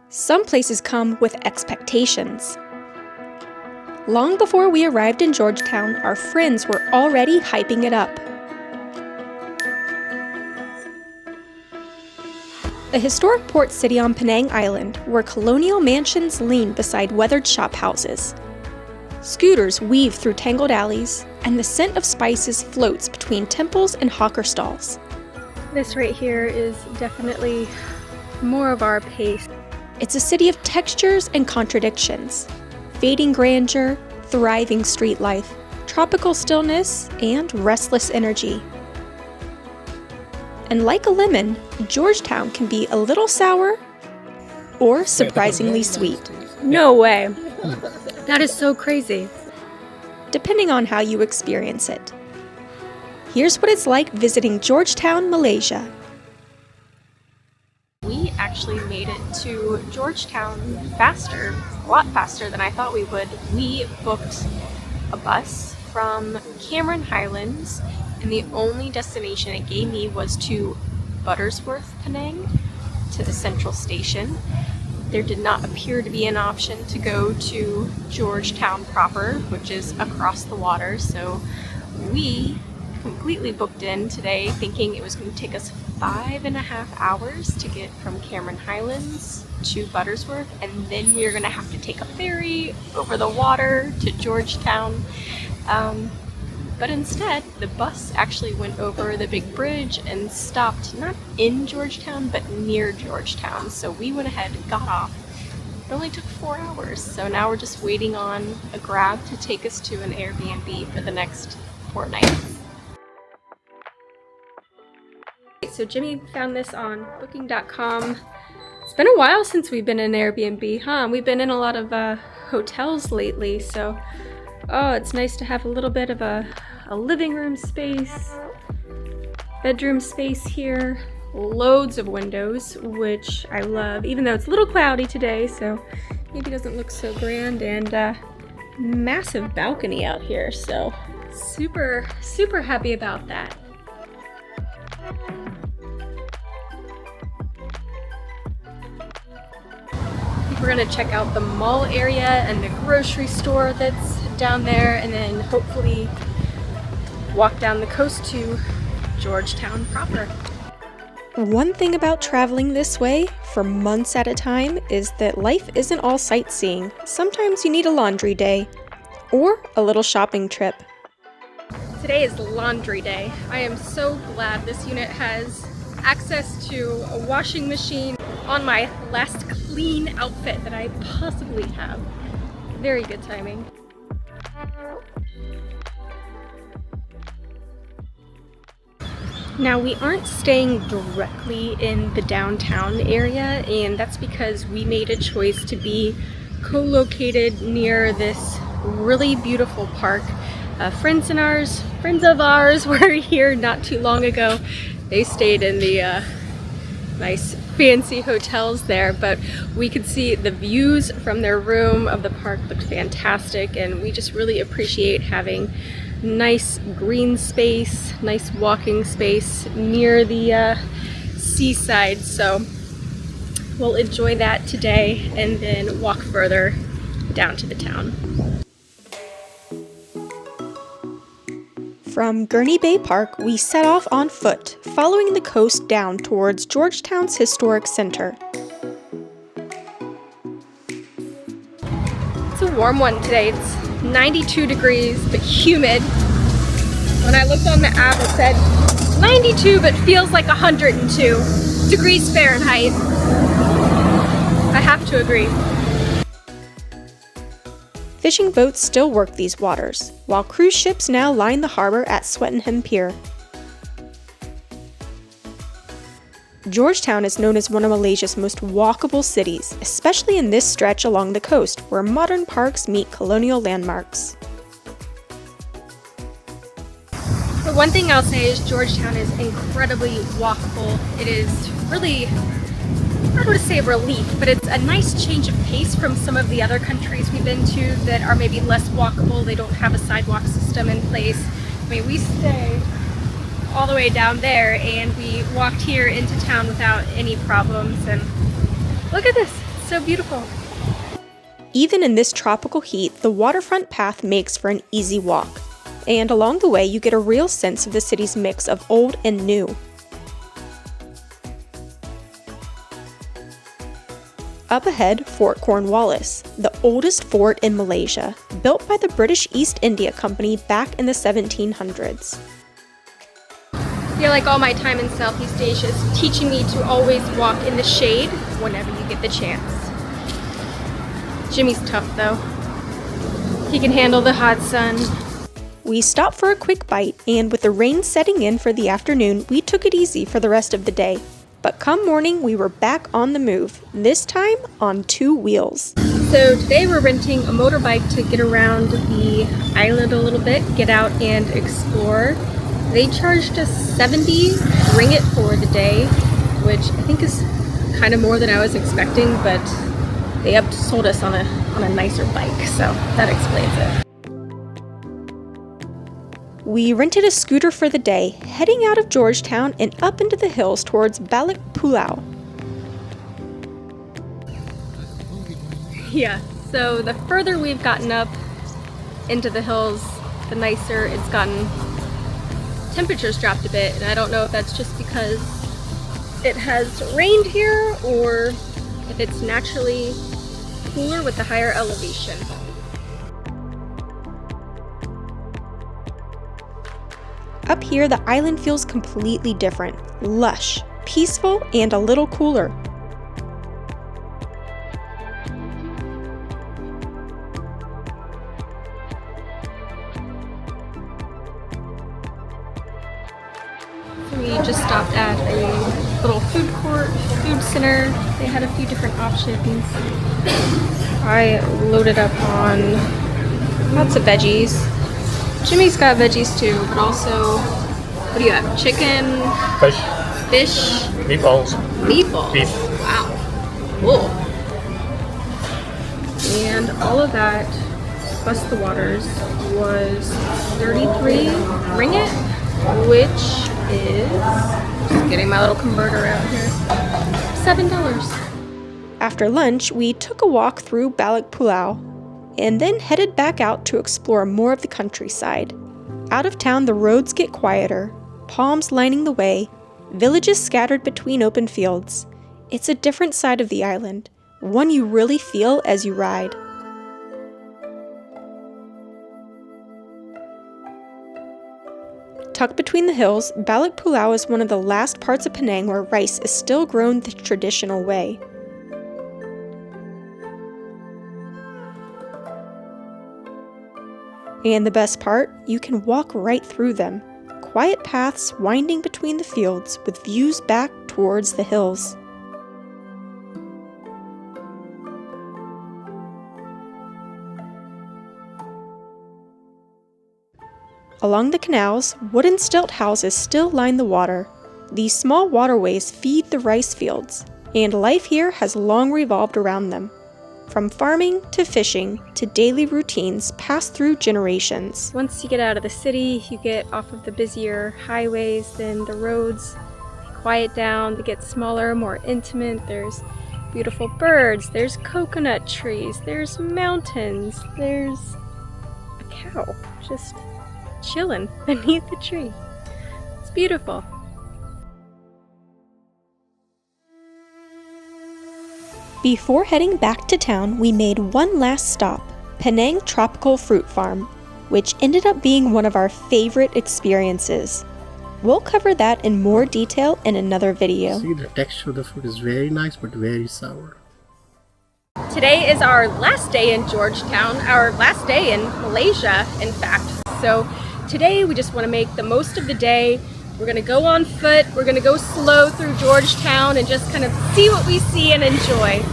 Some places come with expectations. Long before we arrived in Georgetown, our friends were already hyping it up. A historic port city on Penang Island, where colonial mansions lean beside weathered shop houses. Scooters weave through tangled alleys, and the scent of spices floats between temples and hawker stalls. This right here is definitely more of our pace. It's a city of textures and contradictions. Fading grandeur, thriving street life, tropical stillness, and restless energy. And like a lemon, Georgetown can be a little sour or surprisingly sweet. No way. That is so crazy. Depending on how you experience it. Here's what it's like visiting Georgetown, Malaysia. We actually made it to Georgetown faster, a lot faster than I thought we would. We booked a bus from Cameron Highlands, and the only destination it gave me was to Buttersworth, Penang, to the central station. There did not appear to be an option to go to Georgetown proper, which is across the water, so we completely booked in today thinking it was going to take us 5.5 hours to get from Cameron Highlands to Buttersworth, and then we were going to have to take a ferry over the water to Georgetown. But instead, the bus actually went over the big bridge and stopped not in Georgetown, but near Georgetown. So we went ahead and got off. It only took 4 hours, so now we're just waiting on a Grab to take us to an Airbnb for the next 4 nights. So Jimmy found this on booking.com. It's been a while since we've been in Airbnb, huh? We've been in a lot of hotels lately, so oh, it's nice to have a little bit of a living room space, bedroom space here, loads of windows, which I love, even though it's a little cloudy today, so maybe it doesn't look so grand, and massive balcony out here, so super, super happy about that. We're gonna check out the mall area and the grocery store that's down there, and then hopefully walk down the coast to Georgetown proper. One thing about traveling this way for months at a time is that life isn't all sightseeing. Sometimes you need a laundry day or a little shopping trip. Today is laundry day. I am so glad this unit has access to a washing machine on my last clean outfit that I possibly have. Very good timing. Now, we aren't staying directly in the downtown area, and that's because we made a choice to be co-located near this really beautiful park. Friends of ours were here not too long ago. They stayed in the nice fancy hotels there, but we could see the views from their room of the park looked fantastic, and we just really appreciate having nice green space, nice walking space near the seaside. So we'll enjoy that today and then walk further down to the town. From Gurney Bay Park, we set off on foot, following the coast down towards Georgetown's historic center. It's a warm one today. It's 92 degrees, but humid. When I looked on the app, it said 92, but feels like 102 degrees Fahrenheit. I have to agree. Fishing boats still work these waters, while cruise ships now line the harbor at Swettenham Pier. Georgetown is known as one of Malaysia's most walkable cities, especially in this stretch along the coast, where modern parks meet colonial landmarks. The one thing I'll say is Georgetown is incredibly walkable. It is really, I don't want to say a relief, but it's a nice change of pace from some of the other countries we've been to that are maybe less walkable. They don't have a sidewalk system in place. I mean, we stay all the way down there, and we walked here into town without any problems. And look at this, it's so beautiful. Even in this tropical heat, the waterfront path makes for an easy walk. And along the way, you get a real sense of the city's mix of old and new. Up ahead, Fort Cornwallis, the oldest fort in Malaysia, built by the British East India Company back in the 1700s. I feel like all my time in Southeast Asia is teaching me to always walk in the shade whenever you get the chance. Jimmy's tough though. He can handle the hot sun. We stopped for a quick bite, and with the rain setting in for the afternoon, we took it easy for the rest of the day. But come morning, we were back on the move, this time on 2 wheels. So today we're renting a motorbike to get around the island a little bit, get out and explore. They charged us 70 ringgit for the day, which I think is kind of more than I was expecting, but they upsold us on a nicer bike, so that explains it. We rented a scooter for the day, heading out of Georgetown and up into the hills towards Balik Pulau. Yeah, so the further we've gotten up into the hills, the nicer it's gotten. Temperatures dropped a bit, and I don't know if that's just because it has rained here or if it's naturally cooler with the higher elevation. Up here, the island feels completely different, lush, peaceful, and a little cooler. We just stopped at a little food court, food center. They had a few different options. I loaded up on lots of veggies. Jimmy's got veggies too, but also, what do you have? Chicken? Fish? Meatballs. Meatballs? Beef. Wow. Cool. And all of that, plus the waters, was 33 ringgit, which is, just getting my little converter out here, $7. After lunch, we took a walk through Balik Pulau and then headed back out to explore more of the countryside. Out of town, the roads get quieter, palms lining the way, villages scattered between open fields. It's a different side of the island, one you really feel as you ride. Tucked between the hills, Balik Pulau is one of the last parts of Penang where rice is still grown the traditional way. And the best part, you can walk right through them. Quiet paths winding between the fields with views back towards the hills. Along the canals, wooden stilt houses still line the water. These small waterways feed the rice fields, and life here has long revolved around them. From farming to fishing to daily routines pass through generations. Once you get out of the city, you get off of the busier highways, then the roads quiet down, they get smaller, more intimate. There's beautiful birds, there's coconut trees, there's mountains, there's a cow just chilling beneath the tree. It's beautiful. Before heading back to town, we made one last stop, Penang Tropical Fruit Farm, which ended up being one of our favorite experiences. We'll cover that in more detail in another video. See, the texture of the fruit is very nice but very sour. Today is our last day in Georgetown, our last day in Malaysia, in fact. So today we just want to make the most of the day. We're going to go on foot, we're going to go slow through Georgetown and just kind of see what we see and enjoy.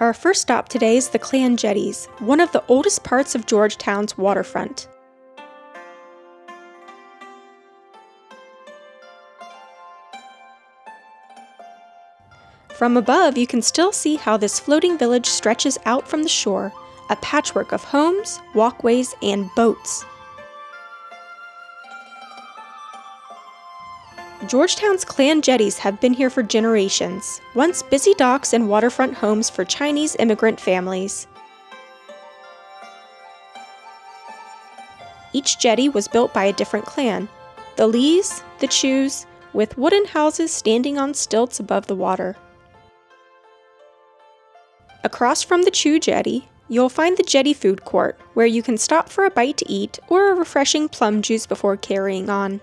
Our first stop today is the Clan Jetties, one of the oldest parts of Georgetown's waterfront. From above, you can still see how this floating village stretches out from the shore, a patchwork of homes, walkways, and boats. Georgetown's Clan Jetties have been here for generations, once busy docks and waterfront homes for Chinese immigrant families. Each jetty was built by a different clan, the Lees, the Chews, with wooden houses standing on stilts above the water. Across from the Chew jetty, you'll find the jetty food court, where you can stop for a bite to eat or a refreshing plum juice before carrying on.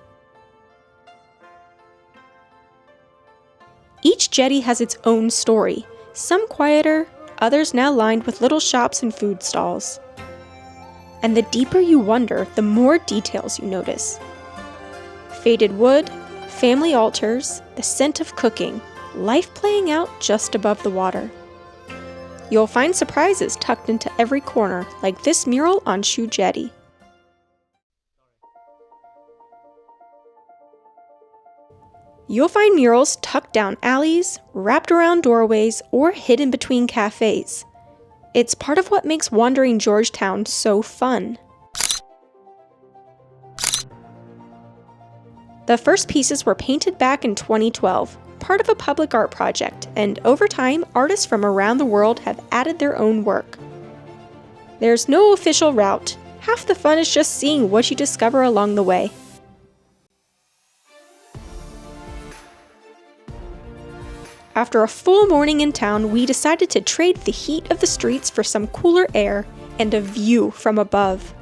Each jetty has its own story, some quieter, others now lined with little shops and food stalls. And the deeper you wander, the more details you notice. Faded wood, family altars, the scent of cooking, life playing out just above the water. You'll find surprises tucked into every corner, like this mural on Chew Jetty. You'll find murals tucked down alleys, wrapped around doorways, or hidden between cafes. It's part of what makes wandering Georgetown so fun. The first pieces were painted back in 2012, part of a public art project, and over time, artists from around the world have added their own work. There's no official route. Half the fun is just seeing what you discover along the way. After a full morning in town, we decided to trade the heat of the streets for some cooler air and a view from above.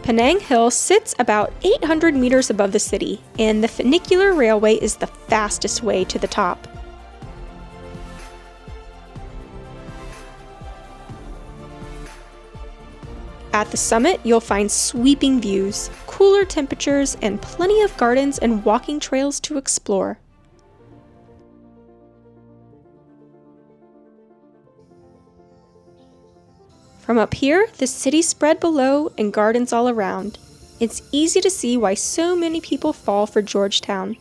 Penang Hill sits about 800 meters above the city, and the funicular railway is the fastest way to the top. At the summit, you'll find sweeping views, cooler temperatures, and plenty of gardens and walking trails to explore. From up here, the city spread below and gardens all around. It's easy to see why so many people fall for Georgetown.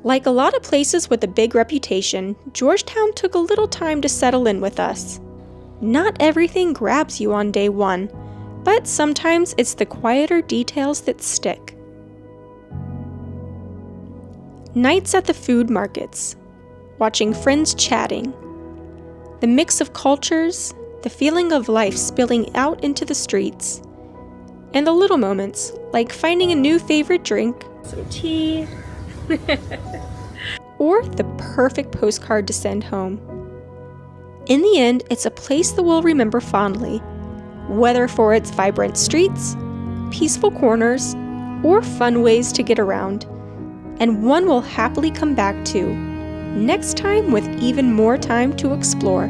Like a lot of places with a big reputation, Georgetown took a little time to settle in with us. Not everything grabs you on day one, but sometimes it's the quieter details that stick. Nights at the food markets, watching friends chatting, the mix of cultures, the feeling of life spilling out into the streets, and the little moments, like finding a new favorite drink, Some tea. or the perfect postcard to send home. In the end, it's a place that we'll remember fondly, whether for its vibrant streets, peaceful corners, or fun ways to get around, and one we'll happily come back to, next time with even more time to explore.